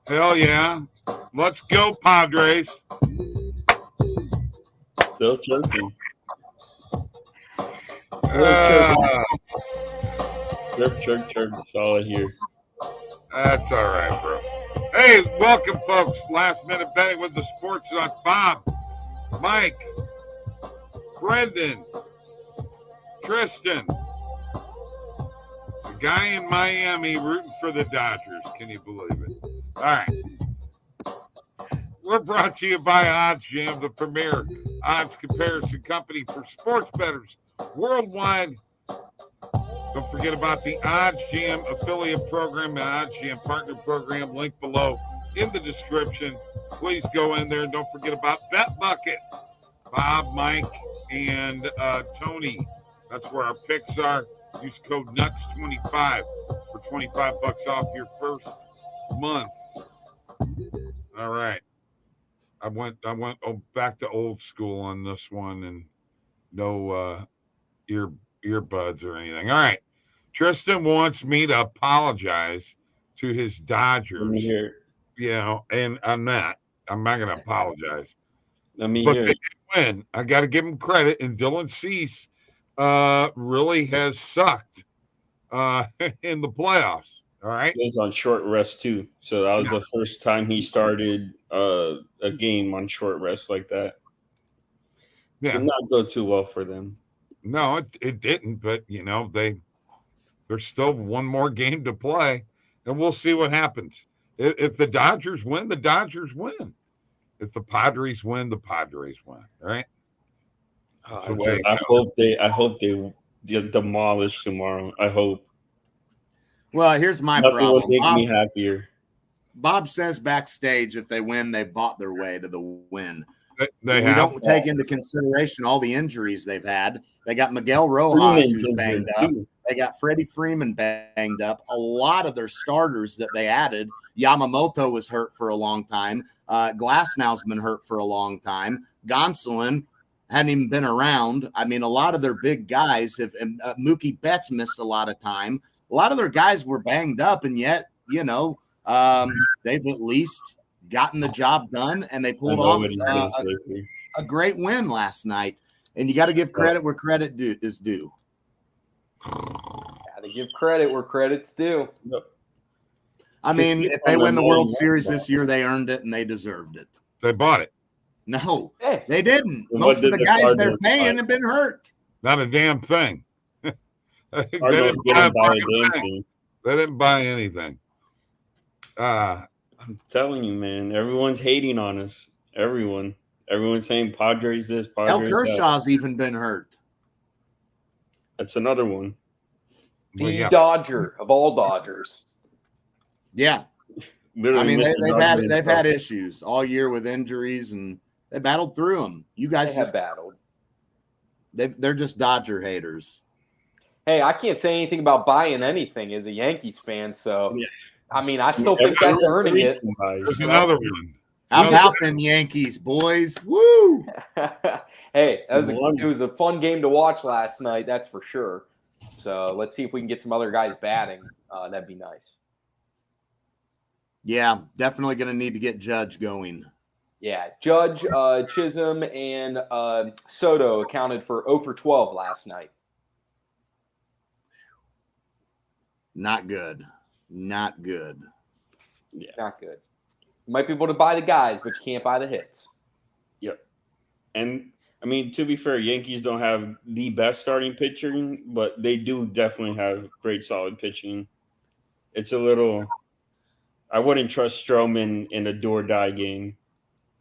Hell yeah. Let's go, Padres. Still choking. Uh, Chirp. That's all I hear. that's all right, bro. Hey, welcome, folks. Last minute betting with the Sports Nut. Bob, Mike, Brendan, Tristan, a guy in Miami rooting for the Dodgers. Can you believe it? All right. We're brought to you by OddsJam, the premier odds comparison company for sports bettors worldwide. Don't forget about the OddsJam Affiliate Program and OddsJam Partner Program. Link below in the description. Please go in there. And don't forget about BetBucket. Bob, Mike, and Tony. That's where our picks are. Use code NUTS25 for $25 off your first month. All right. I went back to old school on this one and no earbuds or anything. All right. Tristan wants me to apologize to his Dodgers. Let me hear. You know, and I'm not going to apologize. Let me But hear. they did win. I got to give him credit. And Dylan Cease really has sucked in the playoffs. All right. He was on short rest too, so that was the first time he started a game on short rest like that. Yeah. Did not go too well for them. No, it didn't. But you know there's still one more game to play, and we'll see what happens. If the Dodgers win, the Dodgers win. If the Padres win, the Padres win. All right. I hope they demolish tomorrow. I hope. Well, here's my Nothing problem. would make me happier. Bob says backstage if they win, they bought their way to the win. We don't take into consideration all the injuries they've had. They got Miguel Rojas, who's banged up. They got Freddie Freeman banged up. A lot of their starters that they added, Yamamoto was hurt for a long time. Glasnow's been hurt for a long time. Gonsolin hadn't even been around. I mean, a lot of their big guys have Mookie Betts missed a lot of time. A lot of their guys were banged up, and yet, they've at least gotten the job done, and they pulled off a great win last night. And you got to give credit where credit is due. Got to give credit where credit's due. Yep. I mean, if they win the World Series this year, they earned it and they deserved it. They bought it. No, they didn't. Most of the guys they're paying have been hurt. Not a damn thing. They didn't buy anything. I'm telling you, man. Everyone's hating on us. Everyone's saying Padres this, Padres Kershaw's that. even been hurt. That's another one. The Dodger of all Dodgers. Yeah. Literally I mean, they've had issues all year with injuries, and they battled through them. You guys have battled. They're just Dodger haters. Hey, I can't say anything about buying anything as a Yankees fan, so I mean, I still think that's earning it. There's another one. How about them Yankees, boys? Woo! Hey, it was a fun game to watch last night, that's for sure. So let's see if we can get some other guys batting. That'd be nice. Yeah, definitely going to need to get Judge going. Yeah, Judge, Chisholm, and Soto accounted for 0 for 12 last night. Not good. Not good. Yeah. Not good. You might be able to buy the guys, but you can't buy the hits. Yep. And, I mean, to be fair, Yankees don't have the best starting pitching, but they do definitely have great, solid pitching. It's a little – I wouldn't trust Stroman in a do-or-die game.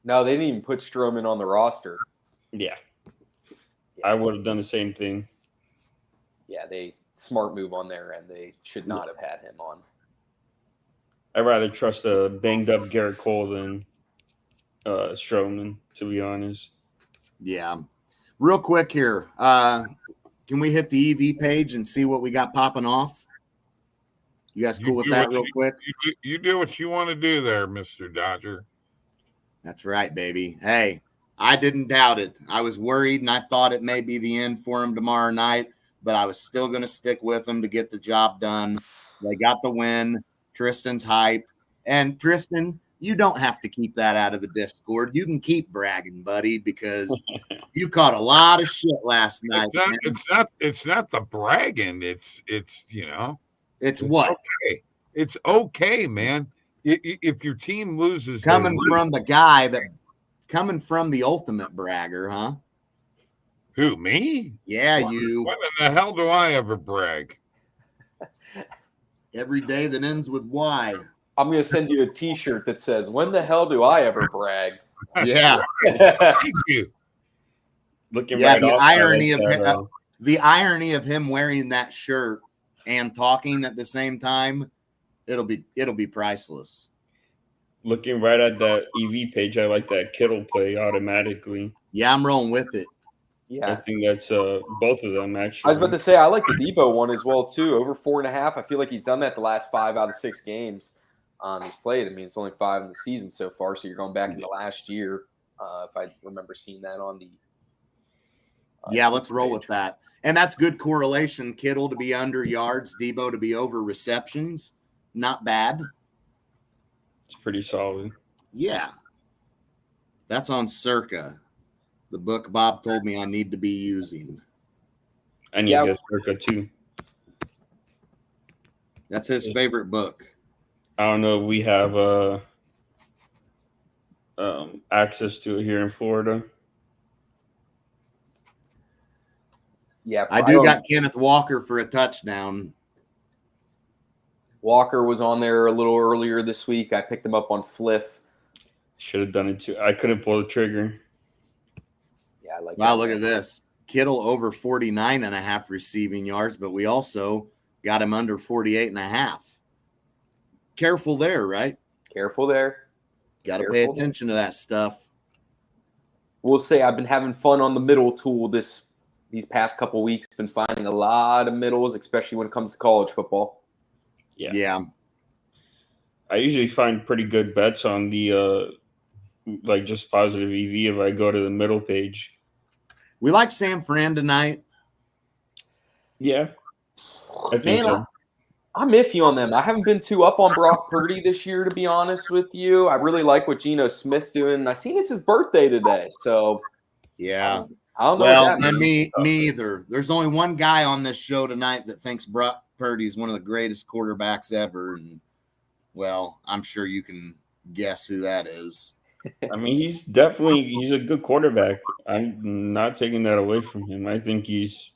No, they didn't even put Stroman on the roster. Yeah. I would have done the same thing. Yeah, smart move on their end. They should not have had him on. I'd rather trust a banged-up Garrett Cole than Stroman, to be honest. Yeah. Real quick here. Can we hit the EV page and see what we got popping off? You guys cool with that real quick? You do what you want to do there, Mr. Dodger. That's right, baby. Hey, I didn't doubt it. I was worried, and I thought it may be the end for him tomorrow night, but I was still going to stick with him to get the job done. They got the win. Tristan's hype. And Tristan, you don't have to keep that out of the Discord. You can keep bragging, buddy, because you caught a lot of shit last night. It's not the bragging. It's It's what? Okay. It's okay, man. If your team loses, coming from the ultimate bragger, huh? Who, me? Yeah, you. When in the hell do I ever brag? Every day that ends with Y. I'm going to send you a T-shirt that says, "When the hell do I ever brag?" Yeah. Thank you. Looking yeah, right the off irony of that, him, the irony of him wearing that shirt and talking at the same time, it'll be priceless. Looking right at that EV page, I like that Kittle play automatically. Yeah, I'm rolling with it. Yeah, I think that's both of them actually. I was about to say I like the Debo one as well too. Over 4.5. I feel like he's done that the last 5 out of 6 games he's played. I mean, it's only 5 in the season so far, so you're going back to the last year. If I remember seeing that on the. Yeah, let's roll with that. And that's good correlation. Kittle to be under yards, Debo to be over receptions. Not bad. It's pretty solid. Yeah. That's on Circa, the book Bob told me I need to be using. I need to get Circa too. That's his favorite book. I don't know if we have access to it here in Florida. Yeah, I got Kenneth Walker for a touchdown. Walker was on there a little earlier this week. I picked him up on Fliff. Should have done it too. I couldn't pull the trigger. Yeah, I like. Wow, look at this. Kittle over 49.5 receiving yards, but we also got him under 48.5. Careful there, right? Careful there. Got to pay attention to that stuff. We'll say I've been having fun on the middle tool these past couple weeks. Been finding a lot of middles, especially when it comes to college football. Yeah. I usually find pretty good bets on the like just positive EV if I go to the middle page. We like San Fran tonight. Yeah. I think so. I'm iffy on them. I haven't been too up on Brock Purdy this year, to be honest with you. I really like what Geno Smith's doing. I seen it's his birthday today, so yeah. I don't know. Well, and me either. There's only one guy on this show tonight that thinks Brock Purdy is one of the greatest quarterbacks ever, and well, I'm sure you can guess who that is. I mean, he's a good quarterback. I'm not taking that away from him. I think he's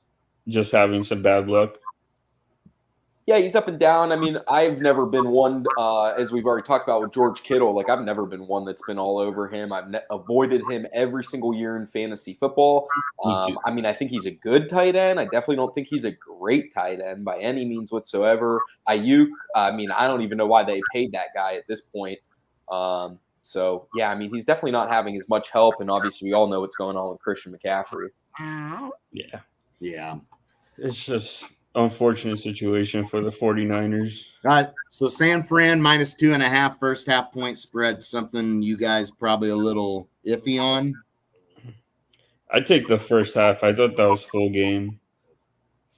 just having some bad luck. Yeah, he's up and down. I mean, I've never been one, as we've already talked about with George Kittle, like I've never been one that's been all over him. I've avoided him every single year in fantasy football. I mean, I think he's a good tight end. I definitely don't think he's a great tight end by any means whatsoever. Ayuk, I mean, I don't even know why they paid that guy at this point. So, yeah, I mean, he's definitely not having as much help, and obviously we all know what's going on with Christian McCaffrey. Yeah. Yeah. It's just unfortunate situation for the 49ers. All right. So San Fran minus 2.5 first half point spread, something you guys probably a little iffy on. I take the first half. I thought that was full game.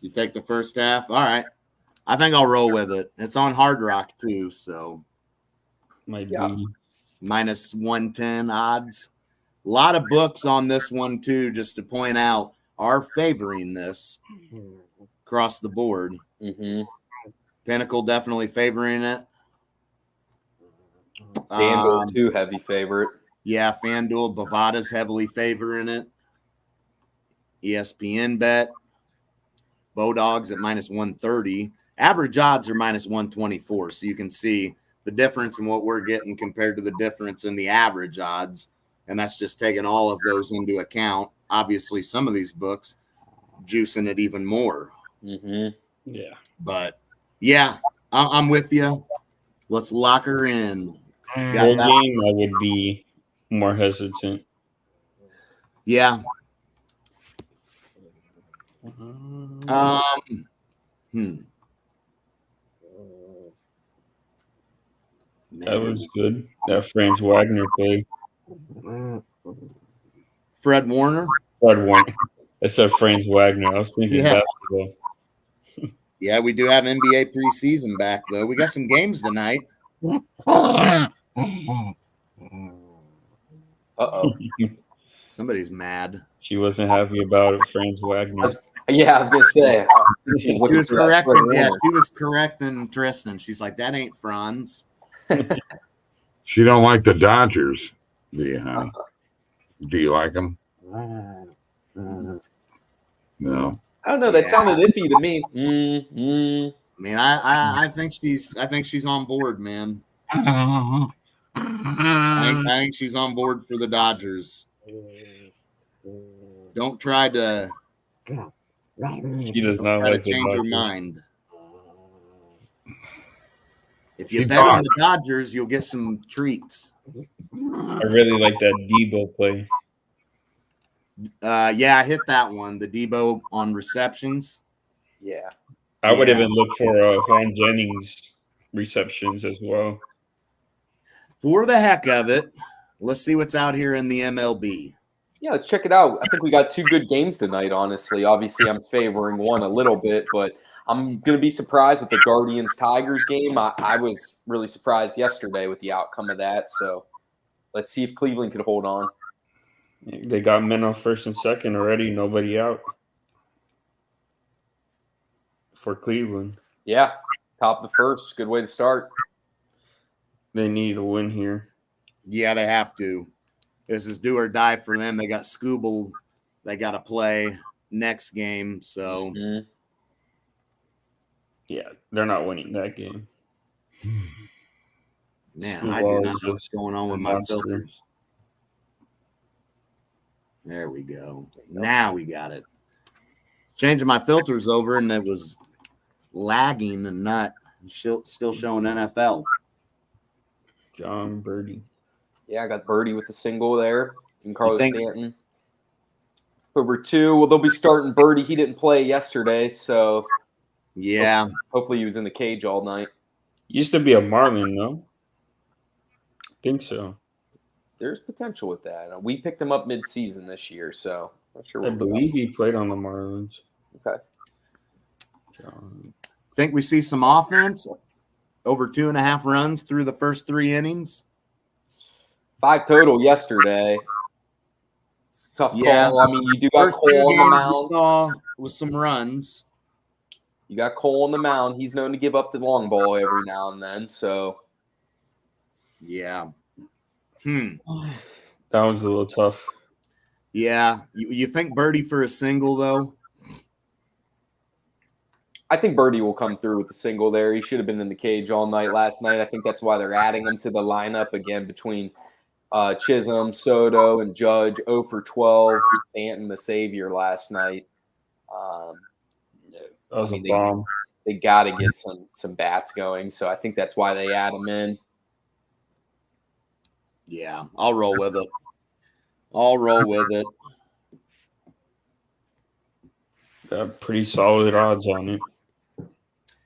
You take the first half? All right. I think I'll roll with it. It's on Hard Rock too, so Might be. Minus 110 odds. A lot of books on this one too, just to point out, are favoring this across the board. Mm-hmm. Pinnacle definitely favoring it. FanDuel too heavy favorite. Yeah, FanDuel, Bovada's heavily favoring it. ESPN bet. Bodogs at minus 130. Average odds are minus 124. So you can see the difference in what we're getting compared to the difference in the average odds. And that's just taking all of those into account. Obviously, some of these books juicing it even more. Mm-hmm. Yeah. But, yeah, I'm with you. Let's lock her in. Full game, I would be more hesitant. Yeah. That was good. That Franz Wagner play. Fred Warner. I said Franz Wagner. I was thinking basketball. Yeah, we do have NBA preseason back, though. We got some games tonight. Uh-oh. Somebody's mad. She wasn't happy about it, Franz Wagner. Yeah, I was going to say. She's She looking was for that correcting. split Yeah, winner. she was correcting Tristan. She's like, that ain't Franz. She don't like the Dodgers, do you, honey? Do you like them? No. I don't know. That sounded iffy to me. I mean, I think she's on board, man. I think she's on board for the Dodgers. Don't try to She does not try to like the change your Dodgers. mind. If you She bet on thought- the Dodgers, you'll get some treats. I really like that Debo play. Yeah, I hit that one. The Debo on receptions. Yeah. I would Yeah. even look for Juan Jennings receptions as well. For the heck of it, let's see what's out here in the MLB. Yeah, let's check it out. I think we got two good games tonight, honestly. Obviously, I'm favoring one a little bit, but I'm going to be surprised with the Guardians-Tigers game. I was really surprised yesterday with the outcome of that, so let's see if Cleveland could hold on. They got men on first and second already, nobody out for Cleveland. Yeah, top of the first. Good way to start. They need a win here. Yeah, they have to. This is do or die for them. They got Scooble. They got to play next game. So, Mhm. Yeah, they're not winning that game. man, Scooble I do is not know what's just going on with a my monster. filters. There we go. Now we got it. Changing my filters over, and it was lagging and not still showing NFL. John Birdie. Yeah, I got Birdie with the single there. And Carlos think- Stanton. Over 2. Well, they'll be starting Birdie. He didn't play yesterday, so Yeah, hopefully he was in the cage all night. Used to be a Marlin, no? Think so. There's potential with that. We picked him up mid-season this year, so not sure. I believe he played on the Marlins. Okay. John. think we see some offense. Over 2.5 runs through the first 3 innings. 5 total yesterday. It's a tough Yeah. call. I mean, you do got First 2 Cole on the games we mound. saw with some runs. You got Cole on the mound. He's known to give up the long ball every now and then. So Yeah. That one's a little tough. Yeah. You think Birdie for a single, though? I think Birdie will come through with the single there. He should have been in the cage all night last night. I think that's why they're adding him to the lineup again between Chisholm, Soto, and Judge. 0 for 12. Stanton, the savior last night. That was I mean, a bomb. They got to get some bats going. So I think that's why they add him in. Yeah, I'll roll with it. I'll roll with it. Got pretty solid odds on it.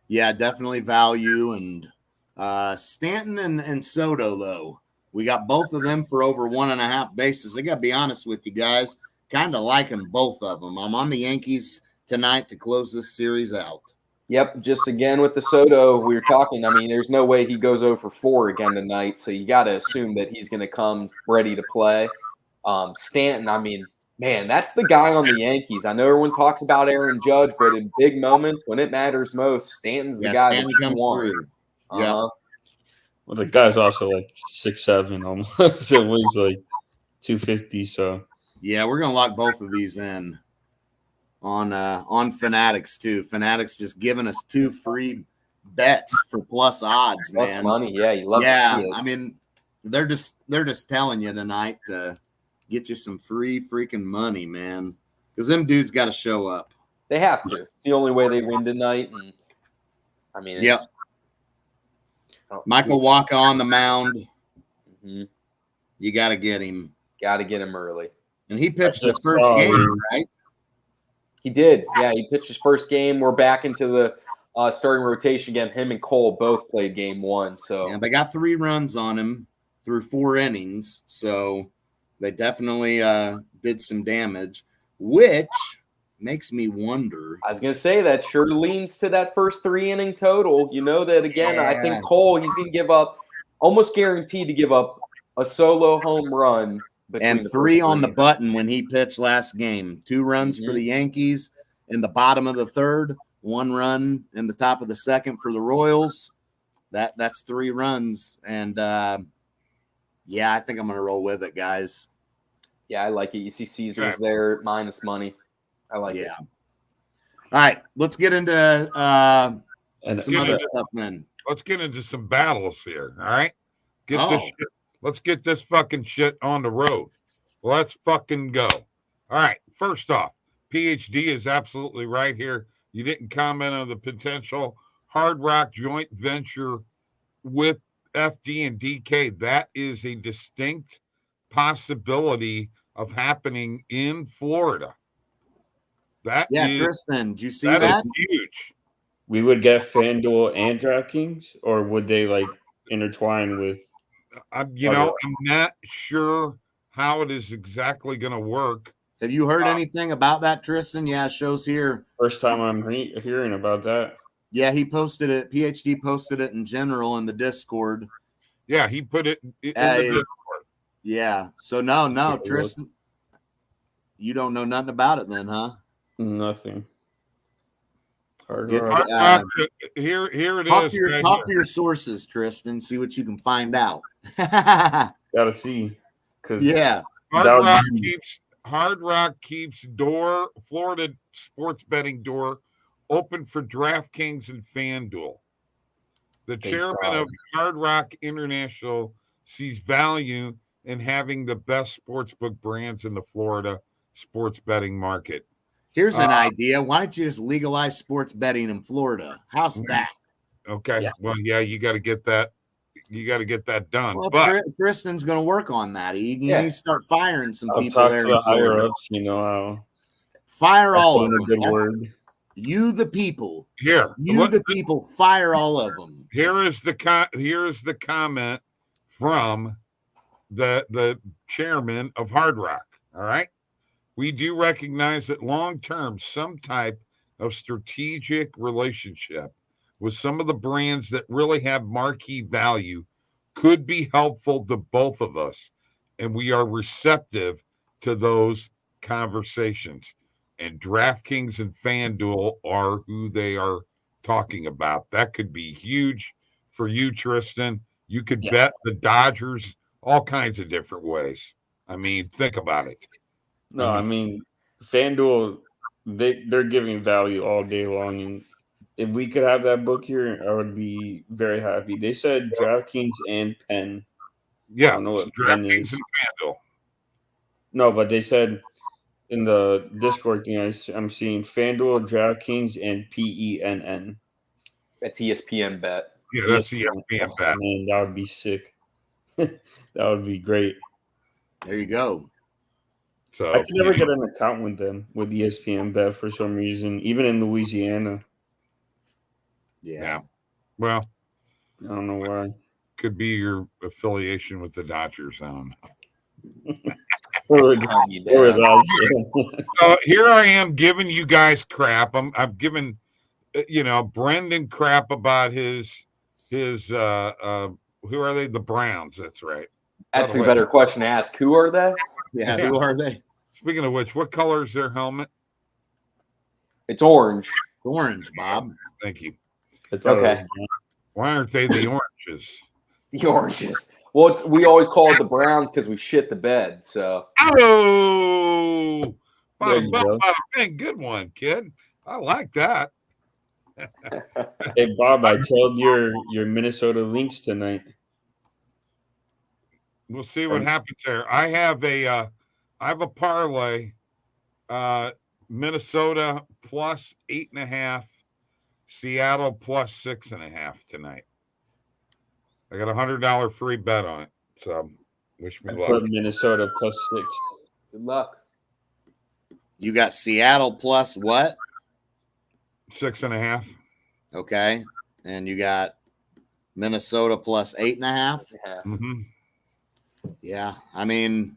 Yeah, definitely value. And Stanton and Soto, though, we got both of them for over 1.5 bases. I got to be honest with you guys, kind of liking both of them. I'm on the Yankees tonight to close this series out. Yep, just again with the Soto, we were talking. I mean, there's no way he goes 0 for 4 again tonight, so you got to assume that he's going to come ready to play. Stanton, I mean, man, that's the guy on the Yankees. I know everyone talks about Aaron Judge, but in big moments, when it matters most, Stanton's the guy Stanton that you comes want. through. Yeah. Uh-huh. Well, the guy's also like 6'7" almost. It weighs like 250. So Yeah, we're gonna lock both of these in on Fanatics too. Fanatics just giving us 2 free bets for plus odds, Plus man. money, yeah, you love to Yeah, see it. I mean, they're just telling you tonight to get you some free freaking money, man. Because them dudes got to show up. They have to. It's the only way they win tonight. And I mean, Yep. Michael Waka on the mound. Mm-hmm. You got to get him. Got to get him early. And he pitched I his just first saw game, him. right? He did. Yeah, he pitched his first game. We're back into the starting rotation again. Him and Cole both played game 1. So And they got 3 runs on him through 4 innings. So they definitely did some damage, which makes me wonder. I was going to say that sure leans to that first 3 inning total. You know that, again, I Yeah. think Cole, he's going to give up almost guaranteed to give up a solo home run. And 3 on the button when he pitched last game. 2 runs for the Yankees in the bottom of the 3rd, 1 run in the top of the 2nd for the Royals. That's 3 runs. And, yeah, I think I'm going to roll with it, guys. Yeah, I like it. You see Caesars there minus money. I like it. All right, let's get into some other stuff then. Let's get into some battles here, all right? Let's get this fucking shit on the road. Let's fucking go. All right, first off, PhD is absolutely right here. You didn't comment on the potential Hard Rock joint venture with FD and DK. That is a distinct possibility of happening in Florida. Tristan, did you see that? That is huge. We would get FanDuel and DraftKings, or would they like intertwine with? I'm not sure how it is exactly going to work. Have you heard anything about that, Tristan? Yeah, it shows here. First time I'm hearing about that. Yeah, he posted it. PhD posted it in general in the Discord. Yeah, he put it in the Discord. Yeah. So no, Tristan, you don't know nothing about it then, huh? Nothing. Here it is. Talk to your sources, Tristan. See what you can find out. Gotta see. Hard Rock keeps Florida sports betting door open for DraftKings and FanDuel. The chairman of Hard Rock International sees value in having the best sportsbook brands in the Florida sports betting market. Here's an idea. Why don't you just legalize sports betting in Florida? How's that? Okay. Yeah. Well, yeah, you got to get that. You got to get that done. Well, Tristan's going to work on that. He needs to start firing some people talk there. To the higher ups, how. Fire all of them. Good word. You, the people. People. Fire all of them. Here is the comment from the chairman of Hard Rock. All right. We do recognize that long-term, some type of strategic relationship with some of the brands that really have marquee value could be helpful to both of us. And we are receptive to those conversations. And DraftKings and FanDuel are who they are talking about. That could be huge for you, Tristan. You could bet the Dodgers all kinds of different ways. I mean, think about it. No, I mean, FanDuel, they're giving value all day long. And if we could have that book here, I would be very happy. They said DraftKings and Penn. Yeah, I don't know what DraftKings and FanDuel. No, but they said in the Discord thing, I'm seeing FanDuel, DraftKings, and PENN. That's ESPN Bet. Yeah, that's ESPN Bet. Man, that would be sick. That would be great. There you go. So I could never get an account with them with ESPN Bet for some reason, even in Louisiana. Yeah. Well, I don't know why. Could be your affiliation with the Dodgers. I don't know. So here I am giving you guys crap. I'm giving Brendan crap about his who are they? The Browns. That's right. That's a better question to ask. Who are they? Yeah, who are they? Speaking of which, what color is their helmet? It's orange. Orange, Bob. Thank you. Okay. Why aren't they the oranges? The oranges. Well, we always call it the Browns because we shit the bed. So. Oh, good one, kid. I like that. Hey, Bob, I told your Minnesota Lynx tonight. We'll see what happens there. I have a parlay, Minnesota plus 8.5, Seattle plus 6.5 tonight. I got $100 free bet on it. So wish me luck. Put Minnesota plus 6. Good luck. You got Seattle plus what? 6.5. Okay. And you got Minnesota plus 8.5. Mm-hmm. Yeah, I mean,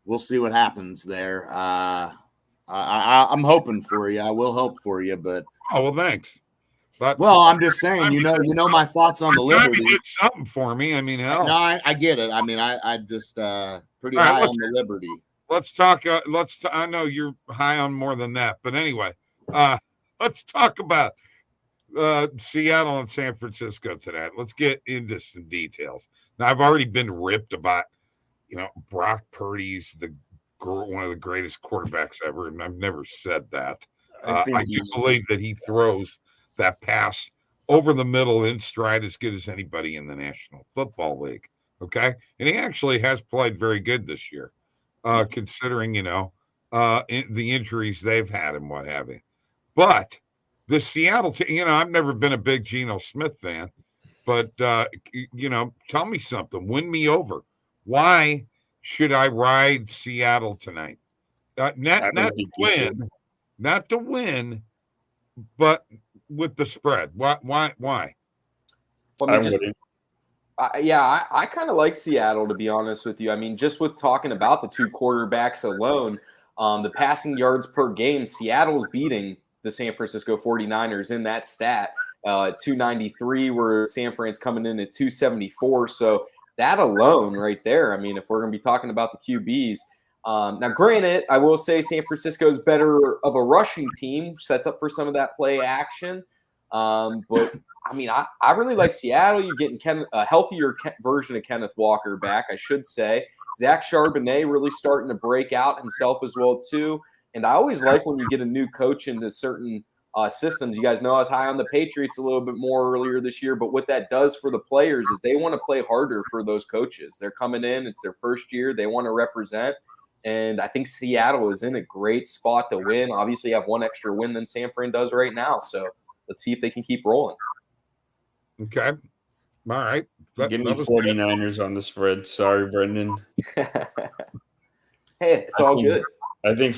we'll see what happens there. I'm hoping for you. I will hope for you, but well, thanks. But Well, I'm just saying, you know my thoughts on the Liberty. Did something for me. I mean, hell. No, I get it. I mean, I just pretty All right, high on the Liberty. Let's talk. I know you're high on more than that, but anyway, let's talk about Seattle and San Francisco today. Let's get into some details. Now, I've already been ripped about, Brock Purdy's one of the greatest quarterbacks ever, and I've never said that. I do believe that he throws that pass over the middle in stride as good as anybody in the National Football League. Okay, and he actually has played very good this year, considering the injuries they've had and what have you. But the Seattle team, I've never been a big Geno Smith fan, but tell me something, win me over. Why should I ride Seattle tonight? Not to win, but with the spread. Why? Well, I kind of like Seattle, to be honest with you. I mean, just with talking about the two quarterbacks alone, the passing yards per game, Seattle's beating the San Francisco 49ers in that stat. 293, where San Fran's coming in at 274. So that alone right there, I mean, if we're going to be talking about the QBs, now granted, I will say San Francisco's better of a rushing team, sets up for some of that play action. But I mean, I really like Seattle. You're getting a healthier version of Kenneth Walker back, I should say. Zach Charbonnet really starting to break out himself as well, too. And I always like when you get a new coach into certain systems. You guys know I was high on the Patriots a little bit more earlier this year, but what that does for the players is they want to play harder for those coaches. They're coming in. It's their first year. They want to represent. And I think Seattle is in a great spot to win. Obviously, have one extra win than San Fran does right now. So let's see if they can keep rolling. Okay. All right. Give me 49ers on the spread. Sorry, Brendan. Hey, it's all good. I think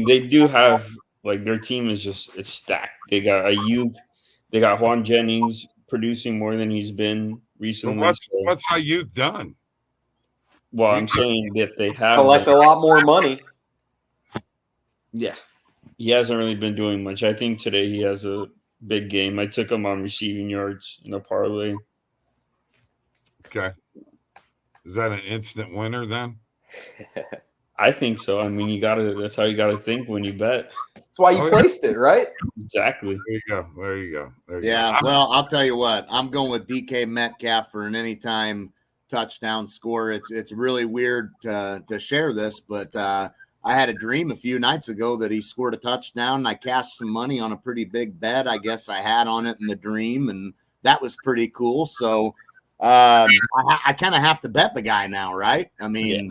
they do have, their team is it's stacked. They got Ayuk. They got Juan Jennings producing more than he's been recently. What's Ayuk done? Well, I'm saying that they have collect a lot more money. Yeah. He hasn't really been doing much. I think today he has a big game. I took him on receiving yards in a parlay. Okay. Is that an instant winner then? I think so. I mean, that's how you gotta think when you bet. That's why you placed it, right? Exactly. There you go. Yeah, well, I'll tell you what. I'm going with DK Metcalf for an anytime touchdown score. It's really weird to share this, but I had a dream a few nights ago that he scored a touchdown, and I cashed some money on a pretty big bet I guess I had on it in the dream, and that was pretty cool. So I kind of have to bet the guy now, right? I mean, yeah.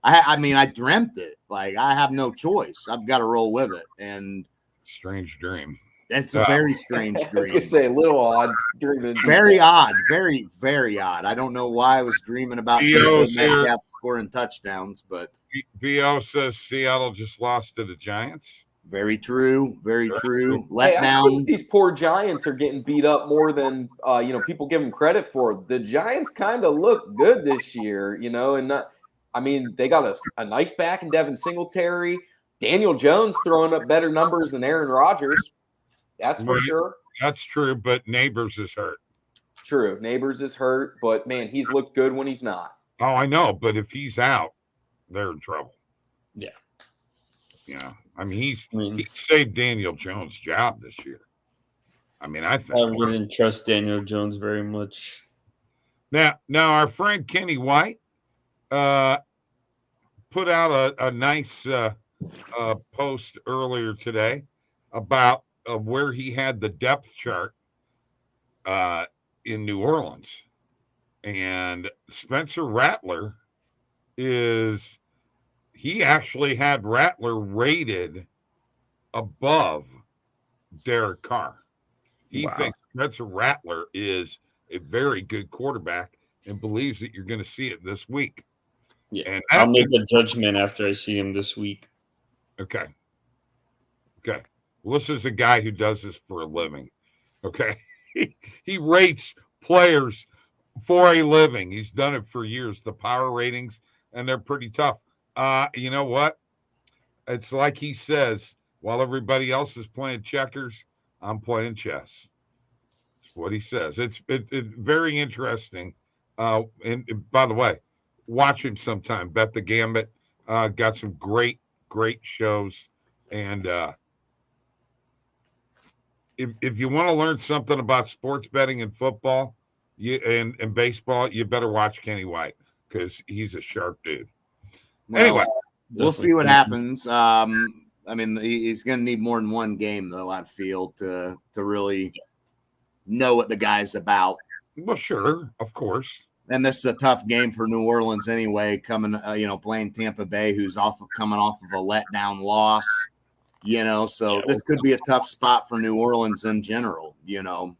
I dreamt it. I have no choice. I've got to roll with it. And strange dream. It's a very strange dream. I was going to say a little odd during the very odd, very, very odd. I don't know why I was dreaming about Metcalf scoring touchdowns, but VO says Seattle just lost to the Giants. Very true. Very true. Let down. I think these poor Giants are getting beat up more than people give them credit for. The Giants kind of look good this year, and they got a nice back in Devin Singletary. Daniel Jones throwing up better numbers than Aaron Rodgers. That's for sure. That's true, but Neighbors is hurt. True. Neighbors is hurt, but, man, he's looked good when he's not. Oh, I know, but if he's out, they're in trouble. Yeah. Yeah. I mean, he saved Daniel Jones' job this year. I mean, I think. I wouldn't trust Daniel Jones very much. Now our friend Kenny White put out a nice post earlier today about where he had the depth chart in New Orleans. And Spencer Rattler he actually had Rattler rated above Derek Carr. He thinks Spencer Rattler is a very good quarterback and believes that you're going to see it this week. Yeah, and I'll make a judgment after I see him this week. Okay. Well, this is a guy who does this for a living. Okay. He rates players for a living. He's done it for years. The power ratings, and they're pretty tough. You know what? It's like he says, while everybody else is playing checkers, I'm playing chess. what he says. It's very interesting. And by the way, watch him sometime. Bet the Gambit. Got some great shows. And if you want to learn something about sports betting and football, and baseball, you better watch Kenny White because he's a sharp dude. Well, anyway, we'll see what happens. I mean, he's going to need more than one game, though, I feel, to really know what the guy's about. Well, sure, of course. And this is a tough game for New Orleans anyway, coming, playing Tampa Bay, who's coming off of a letdown loss, so this could be a tough spot for New Orleans in general,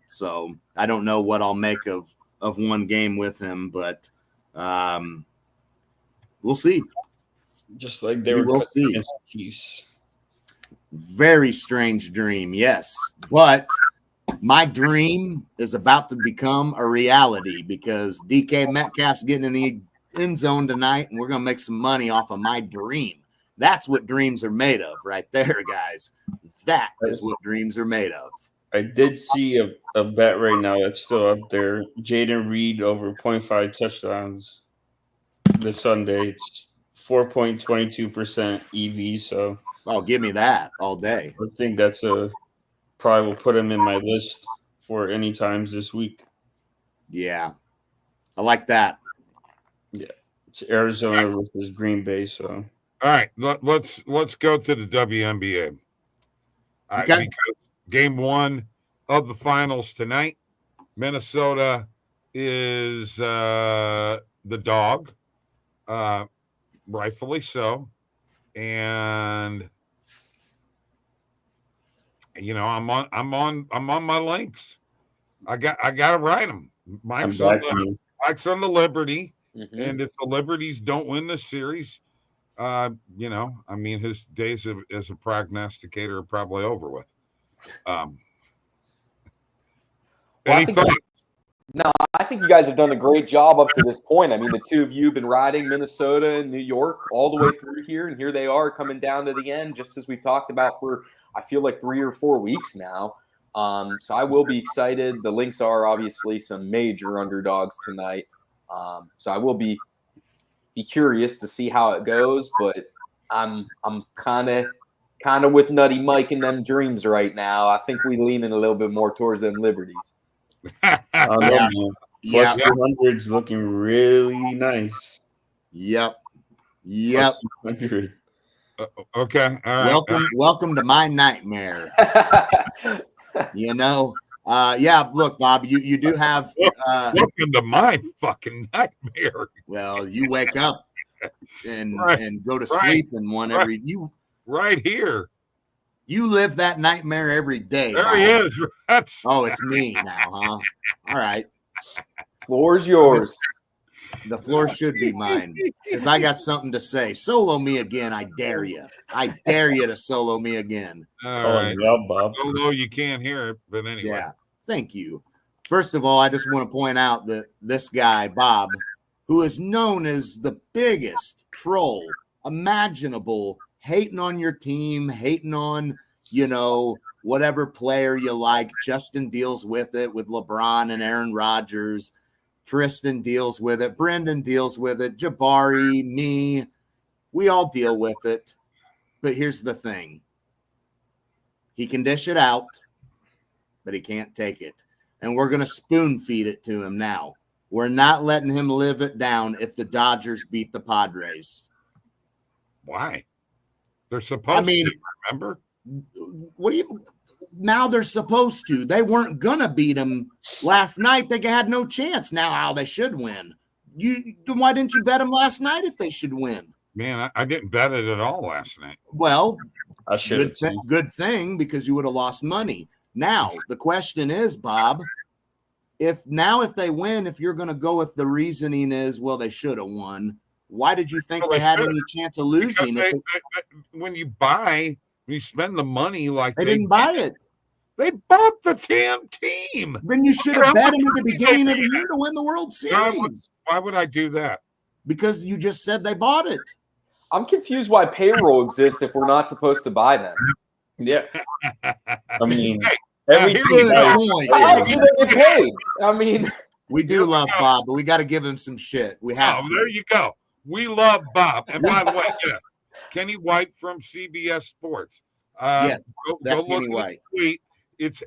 So I don't know what I'll make of one game with him, but we'll see. Just like they will see. Chiefs. Very strange dream, yes. But my dream is about to become a reality because DK Metcalf's getting in the end zone tonight, and we're going to make some money off of my dream. That's what dreams are made of right there, guys. That is what dreams are made of. I did see a bet right now that's still up there. Jaden Reed over 0.5 touchdowns this Sunday. It's 4.22% EV. So, give me that all day. I think that's probably will put him in my list for any times this week. Yeah, I like that. Yeah, it's Arizona versus Green Bay. So, all right, let's go to the WNBA. All right, okay. Because game one of the finals tonight, Minnesota is the dog, rightfully so, and I'm on my links. I got to ride them. Mike's on the Liberty, and if the Liberties don't win this series, his days as a prognosticator are probably over with. Any thoughts? No, I think you guys have done a great job up to this point. I mean, the two of you have been riding Minnesota and New York all the way through here, and here they are coming down to the end, just as we've talked about for, I feel like, 3 or 4 weeks now. So I will be excited. The Lynx are obviously some major underdogs tonight. So I will be curious to see how it goes, but I'm kind of with Nutty Mike and them dreams right now. I think we leaning a little bit more towards them Liberties. Yeah. Plus 200's looking really nice. Yep. Okay. All right. Welcome to my nightmare. Look, Bob, you do have welcome to my fucking nightmare. Well, you wake up and go to sleep in one every right here. You live that nightmare every day. There Bob. he is. Oh, it's me now, huh? All right. Floor's yours. The floor should be mine because I got something to say. Solo me again. I dare you. I dare you to solo me again. All right. Bob. Although you can't hear it, but anyway. Yeah. Thank you. First of all, I just want to point out that this guy, Bob, who is known as the biggest troll imaginable, hating on your team, hating on, whatever player you like. Justin deals with it with LeBron and Aaron Rodgers. Tristan deals with it. Brendan deals with it. Jabari, me, we all deal with it. But here's the thing. He can dish it out, but he can't take it. And we're going to spoon feed it to him now. We're not letting him live it down if the Dodgers beat the Padres. Why? They're supposed to, remember? Now they're supposed to. They weren't going to beat them last night. They had no chance. Now they should win. Why didn't you bet them last night if they should win? Man, I didn't bet it at all last night. Well, I should. Good thing because you would have lost money. Now, the question is, Bob, if they win, if you're going to go with the reasoning is, well, they should have won, why did you think they had any chance of losing? When you spend the money like they didn't buy it. They bought the damn team. Then you should have bet them at the beginning of the year to win the World Series. Why would I do that? Because you just said they bought it. I'm confused why payroll exists if we're not supposed to buy them. Yeah. I mean, Every here's team the has- point. How else do they get paid? I mean, We do love Bob, but we got to give him some shit. We have Oh, to. there you go. We love Bob. And by the way, yes, Kenny White from CBS Sports. Yes, Go that look Kenny at White. the tweet. It's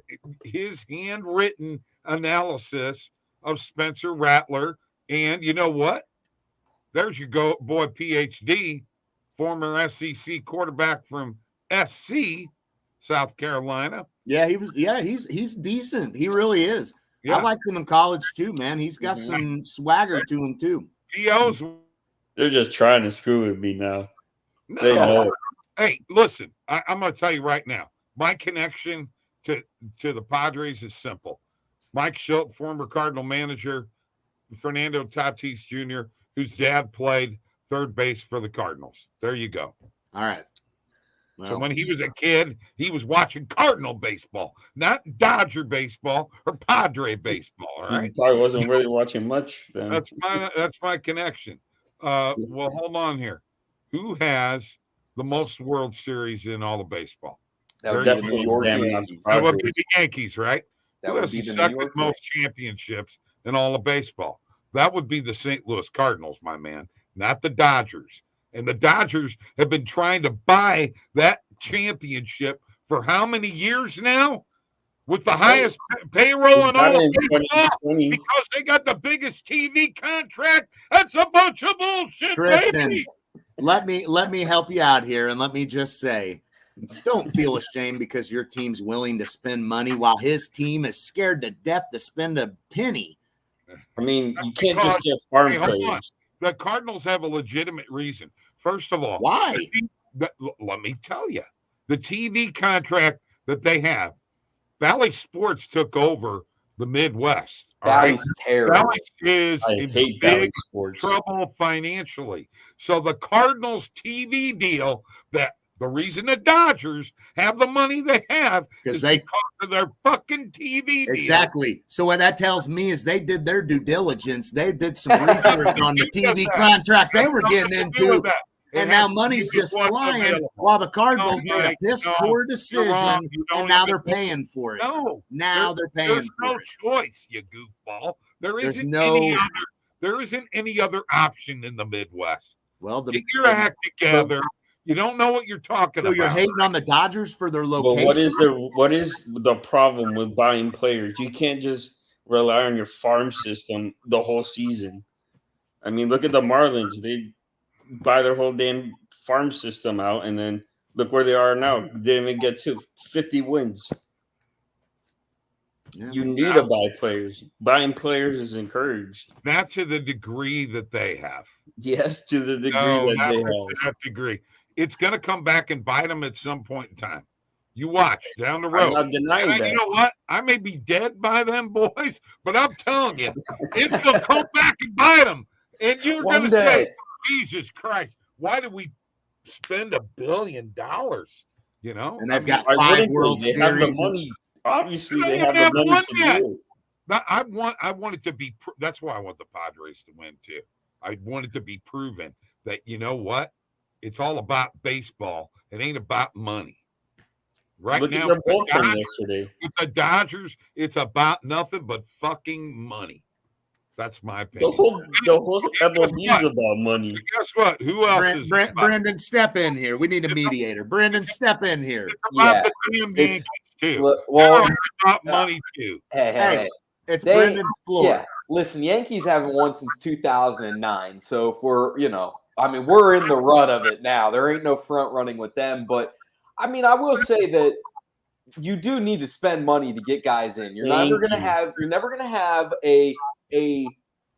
his handwritten analysis of Spencer Rattler. And you know what? There's your boy PhD, former SEC quarterback from SC, South Carolina. Yeah, he was. Yeah, he's decent. He really is. Yeah. I liked him in college too, man. He's got some swagger to him too. PO's. They're just trying to screw with me now. They know it. Hey, listen, I'm going to tell you right now. My connection to the Padres is simple. Mike Schultz, former Cardinal manager, Fernando Tatis Jr., whose dad played third base for the Cardinals. There you go. All right. So Well, when he was a kid, he was watching Cardinal baseball, not Dodger baseball or Padre baseball. All He right, probably wasn't really watching much then. that's my connection. Well, hold on here. Who has the most World Series in all of baseball? that would Very be the definitely New York examine Yankees. on That would be the Yankees, right? That Who would has be the the New second York most Yankees. championships in all of baseball? That would be the St. Louis Cardinals, my man, not the Dodgers. And the Dodgers have been trying to buy that championship for how many years now? With the highest payroll in all of baseball, 2020. because they got the biggest TV contract. That's a bunch of bullshit, Tristan, baby. let me help you out here, and let me just say, don't feel ashamed because your team's willing to spend money while his team is scared to death to spend a penny. I mean, you can't just get farm Hey, hold on. players. The Cardinals have a legitimate reason. First of all, Why? let me tell you, the TV contract that they have, Valley Sports took over the Midwest. All right, Valley's terrible. Valley is I in hate Valley big Sports. trouble financially. So the Cardinals TV deal, that the reason the Dodgers have the money they have is Because because of their fucking TV deal. exactly. So what that tells me is they did their due diligence. They did some research on the TV contract they were getting into. And now money's just flying while the Cardinals made a piss poor decision, and now they're paying for it. No, Now they're paying there's for no it. choice, you goofball. There There's isn't no- any other. There isn't any other option in the Midwest. Well, Get your act together. You don't know what you're talking so about. you're hating on the Dodgers for their But location. what is the problem with buying players? You can't just rely on your farm system the whole season. I mean, look at the Marlins. They buy their whole damn farm system out, and then look where they are now. They didn't even get to 50 wins. Yeah. You need to buy players. Buying players is encouraged. Not to the degree that they have. Yes, to the degree No, that not they to have. that degree. It's going to come back and bite them at some point in time. You watch down the I'm road. not denying And that. you know what? I may be dead by them, boys, but I'm telling you, it's going to come back and bite them. And you're going to say, Jesus Christ, why did we spend $1 billion? You know? And they've got Why 5 wouldn't World they? They have the Series. money. Obviously, They they don't have the have money one to yet. do it. But I want it to be. That's why I want the Padres to win too. I want it to be proven that, you know what, it's all about baseball. It ain't about money. Right Look now, at their with bullpen yesterday. the Dodgers, it's about nothing but fucking money. That's my The opinion. whole MLB is about money. And guess what? Who else is about? Brendan, step in here. We need a mediator. Brendan, step in here. It's about Yeah, the damn it's- Yankees too. Well, They're about money too. hey. It's They- Brendan's floor. Yeah, listen, Yankees haven't won since 2009. So if we're, we're in the rut of it now. There ain't no front running with them. But I mean, I will say that you do need to spend money to get guys in. You're never gonna have a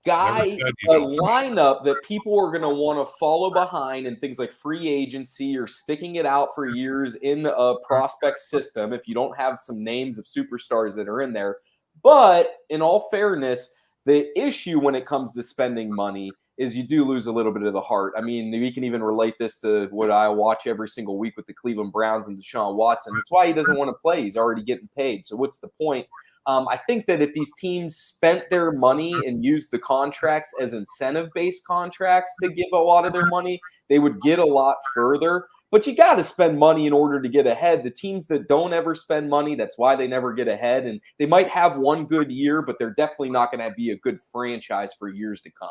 guy, Never said a you don't. lineup that people are gonna want to follow behind in things like free agency or sticking it out for years in a prospect system if you don't have some names of superstars that are in there. But in all fairness, the issue when it comes to spending money is you do lose a little bit of the heart. I mean, we can even relate this to what I watch every single week with the Cleveland Browns and Deshaun Watson. That's why he doesn't want to play. He's already getting paid. So what's the point? I think that if these teams spent their money and used the contracts as incentive-based contracts to give a lot of their money, they would get a lot further. But you got to spend money in order to get ahead. The teams that don't ever spend money, that's why they never get ahead. And they might have one good year, but they're definitely not going to be a good franchise for years to come.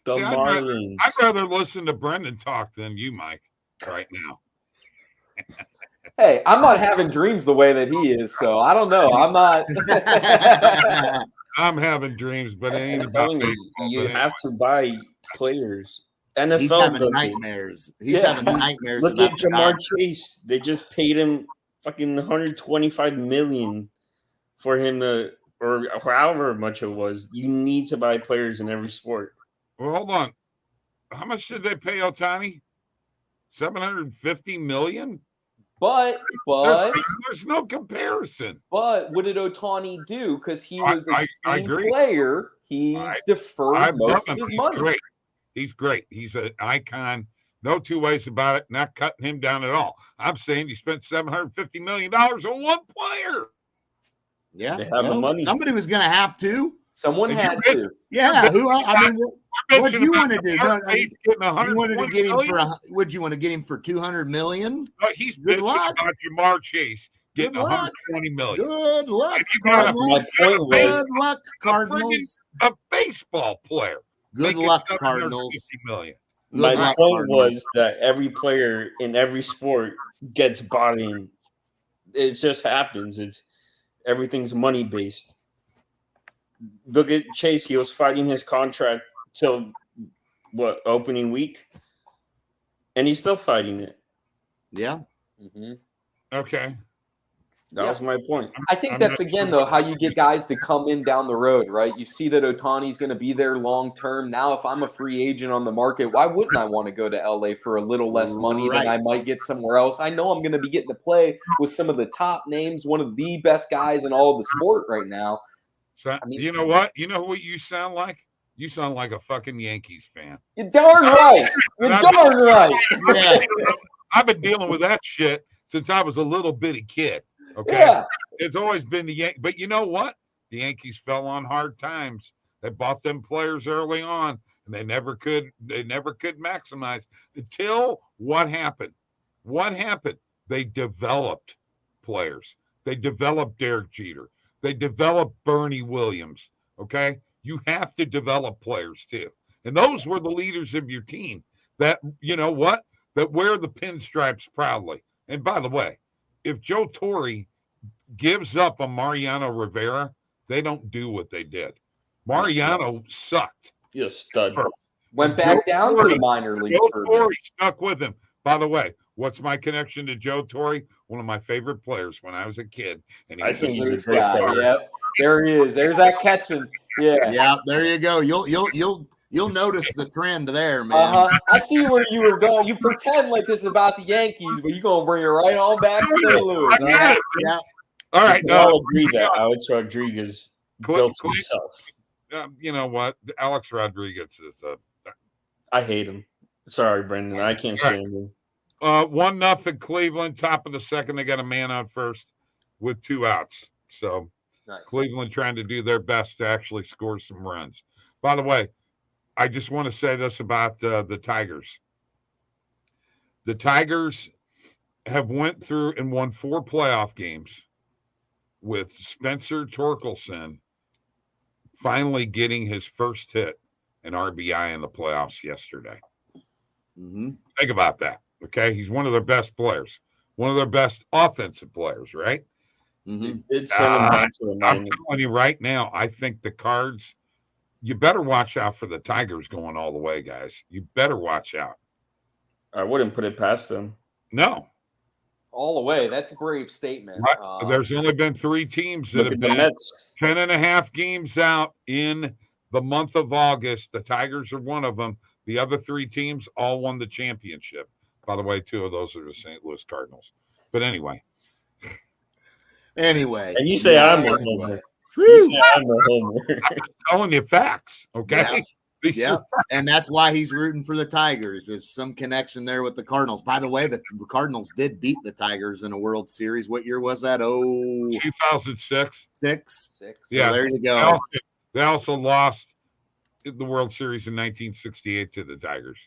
See, I'd rather listen to Brendan talk than you, Mike, right now. Hey, I'm not having dreams the way that he is, so I don't know. I'm not. I'm having dreams, but it ain't about baseball. You have to buy players. NFL He's having nightmares. He's having nightmares. Look at Jamar Chase. They just paid him fucking $125 million for him to, or however much it was. You need to buy players in every sport. Well, hold on. How much did they pay Ohtani? $750 million? But there's no comparison. But what did Ohtani do? Because he was a team player. He deferred most of his money. Great. He's great. He's an icon. No two ways about it. Not cutting him down at all. I'm saying you spent $750 million on one player. Yeah. They have the money. Somebody was going to have to. Someone had to. Yeah. Who? I mean, what do you want to do? You wanted to get him for would you want to get him for $200 million? He's bitching about Jamar Chase getting $120 million. Good luck, Cardinals. Good luck, Cardinals. A baseball player. Good luck, Cardinals. My point was that every player in every sport gets bought in. It just happens. Everything's money based. Look at Chase. He was fighting his contract till opening week, and he's still fighting it. Yeah. Mm-hmm. Okay. That was my point. I think that's, again, though, how you get guys to come in down the road, right? You see that Ohtani's going to be there long term. Now, if I'm a free agent on the market, why wouldn't I want to go to LA for a little less money than I might get somewhere else? I know I'm going to be getting to play with some of the top names, one of the best guys in all of the sport right now. So, you know what? You know what you sound like? You sound like a fucking Yankees fan. You're darn right. You're darn right. Yeah. I've been dealing with that shit since I was a little bitty kid. Okay. Yeah. It's always been the Yankees. But you know what? The Yankees fell on hard times. They bought them players early on, and they never could maximize until what happened? What happened? They developed players. They developed Derek Jeter. They developed Bernie Williams. Okay. You have to develop players too. And those were the leaders of your team that, you know what? That wear the pinstripes proudly. And by the way, if Joe Torre gives up on Mariano Rivera, they don't do what they did. Mariano sucked. He's a stud. Went back down to the minor leagues. Joe Torre stuck with him. By the way, what's my connection to Joe Torre? One of my favorite players when I was a kid. And I think he's a great player. Yep. There he is. There's that catching. Yeah. Yeah, there you go. You'll notice the trend there, man. I see where you were going. You pretend like this is about the Yankees, but you're gonna bring it right on back to St. Louis. Yeah. All right. We all agree that Alex Rodriguez built himself. You know what? Alex Rodriguez is I hate him. Sorry, Brendan. I can't stand him. 1-0 Cleveland, top of the second. They got a man out first with 2 outs. So nice. Cleveland trying to do their best to actually score some runs. By the way, I just want to say this about the Tigers. The Tigers have went through and won 4 playoff games with Spencer Torkelson finally getting his first hit an RBI in the playoffs yesterday. Mm-hmm. Think about that. Okay. He's one of their best players, one of their best offensive players, right? Mm-hmm. I'm telling you right now, I think the Cards, you better watch out for the Tigers going all the way, guys. You better watch out. I wouldn't put it past them. No. All the way. That's a brave statement. There's only been 3 teams that have been 10.5 games out in the month of August. The Tigers are one of them. The other 3 teams all won the championship. By the way, 2 of those are the St. Louis Cardinals. But anyway. And you say I'm a homer. I'm just telling you facts, okay? Yeah, and that's why he's rooting for the Tigers. There's some connection there with the Cardinals. By the way, the Cardinals did beat the Tigers in a World Series. What year was that? 2006. Six. Yeah, So there you go. They also lost the World Series in 1968 to the Tigers.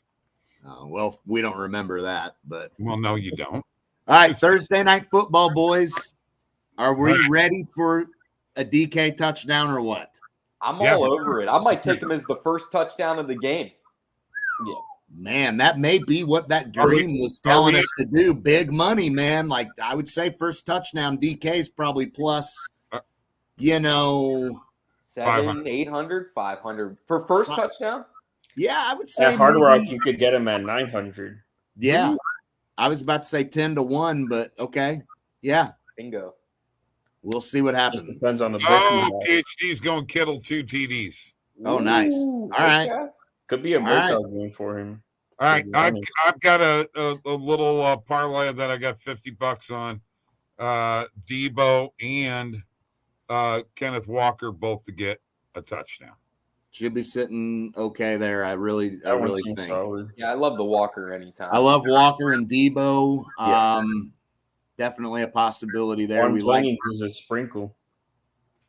Oh, well, we don't remember that, but well, no, you don't. All right, Thursday night football, boys. Are we ready for a DK touchdown or what? I'm all over it. I might take him as the first touchdown of the game. Yeah. Man, that may be what that dream was telling us to do. Big money, man. Like, I would say first touchdown, DK is probably plus, 700, 800, 500 for first touchdown. Yeah, I would say at Hard Rock you could get him at 900. Yeah, I was about to say 10-1, but okay. Yeah, bingo. We'll see what happens. Just depends on the book. PhD's going Kittle 2 TDs. Oh, nice. All right. Could be a breakout game for him. All right, I've got a little parlay that I got $50 on. Debo and Kenneth Walker both to get a touchdown. Should be sitting okay there. I really think. Solid. Yeah, I love the Walker anytime. I love Walker and Debo. Definitely a possibility there. We like is a sprinkle.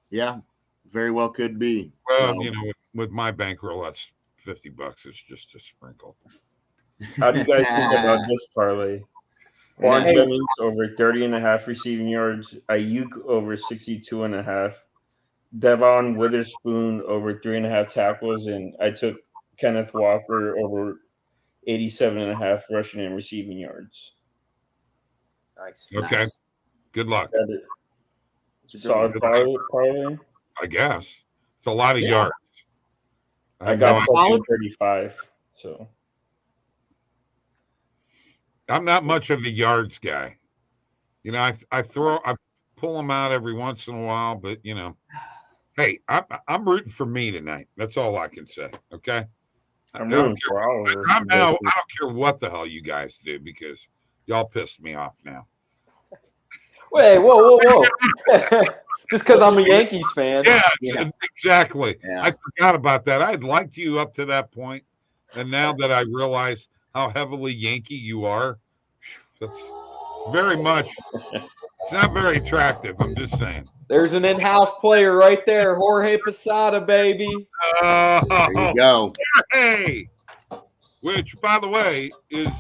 Yeah, very well could be. Well, with my bankroll, that's $50. It's just a sprinkle. How do you guys think about this parlay? Quan Jennings over 30.5 receiving yards. Ayuk over 62.5. Devon Witherspoon over 3.5 tackles, and I took Kenneth Walker over 87.5 rushing and receiving yards. Nice. Okay. Nice. Good luck. Solid parlay. I guess it's a lot of yards. I got 35. So I'm not much of a yards guy. I pull them out every once in a while, but hey, I'm rooting for me tonight. That's all I can say. Okay. I'm rooting for all of us. I don't care what the hell you guys do because y'all pissed me off now. Wait, whoa. Just because I'm a Yankees fan. Yeah, exactly. Yeah. I forgot about that. I'd liked you up to that point, and now that I realize how heavily Yankee you are, that's very much. It's not very attractive. I'm just saying. There's an in-house player right there, Jorge Posada, baby. There you go. Hey, which, by the way, is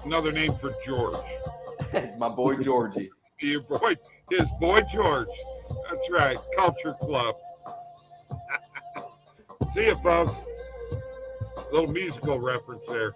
another name for George. My boy Georgie. His boy George. That's right. Culture Club. See you, folks. Little musical reference there.